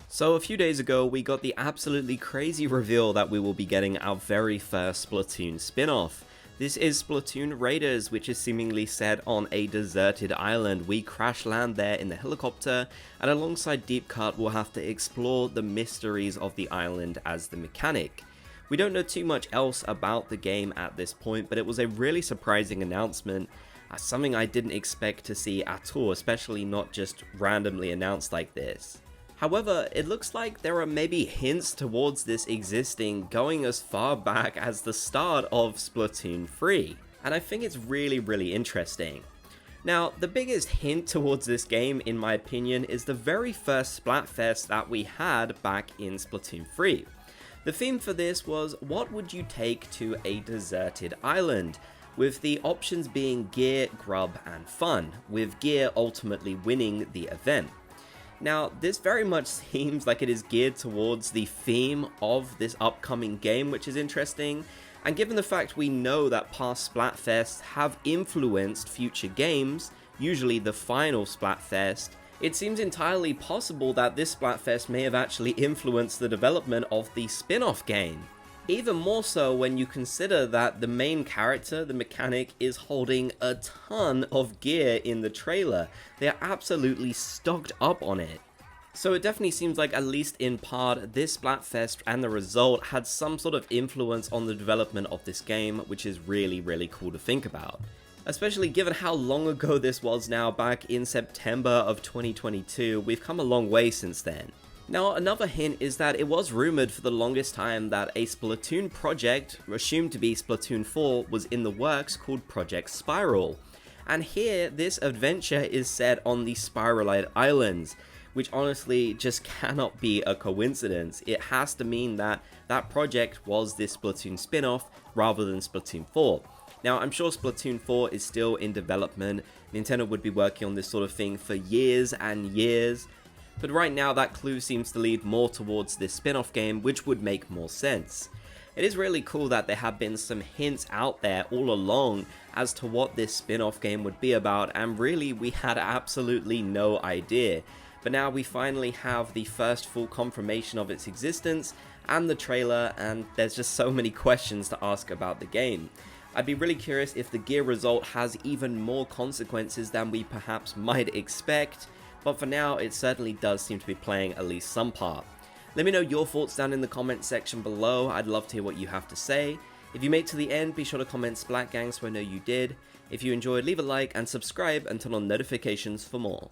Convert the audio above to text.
So a few days ago, we got the absolutely crazy reveal that we will be getting our very first Splatoon spin-off. This is Splatoon Raiders, which is seemingly set on a deserted island. We crash land there in the helicopter, and alongside Deep Cut, we'll have to explore the mysteries of the island as the mechanic. We don't know too much else about the game at this point, but it was a really surprising announcement, something I didn't expect to see at all, especially not just randomly announced like this. However, it looks like there are maybe hints towards this existing going as far back as the start of Splatoon 3, and I think it's really interesting. Now, the biggest hint towards this game, in my opinion, is the very first Splatfest that we had back in Splatoon 3. The theme for this was, what would you take to a deserted island? With the options being gear, grub, and fun, with gear ultimately winning the event. Now, this very much seems like it is geared towards the theme of this upcoming game, which is interesting, and given the fact we know that past Splatfests have influenced future games, usually the final Splatfest, it seems entirely possible that this Splatfest may have actually influenced the development of the spin-off game. Even more so when you consider that the main character, the mechanic, is holding a ton of gear in the trailer. They are absolutely stocked up on it. So it definitely seems like, at least in part, this Splatfest and the result had some sort of influence on the development of this game, which is really cool to think about. Especially given how long ago this was now, back in September of 2022, we've come a long way since then. Now, another hint is that it was rumored for the longest time that a Splatoon project, assumed to be Splatoon 4, was in the works called Project Spiral. And here, this adventure is set on the Spiralite Islands, which honestly just cannot be a coincidence. It has to mean that that project was this Splatoon spin-off rather than Splatoon 4. Now, I'm sure Splatoon 4 is still in development. Nintendo would be working on this sort of thing for years and years. But right now, that clue seems to lead more towards this spin-off game, which would make more sense. It is really cool that there have been some hints out there all along as to what this spin-off game would be about, and really we had absolutely no idea. But now we finally have the first full confirmation of its existence and the trailer, and there's just so many questions to ask about the game. I'd be really curious if the gear result has even more consequences than we perhaps might expect. But for now, it certainly does seem to be playing at least some part. Let me know your thoughts down in the comment section below. I'd love to hear what you have to say. If you made it to the end, be sure to comment Splat Gang so I know you did. If you enjoyed, leave a like and subscribe and turn on notifications for more.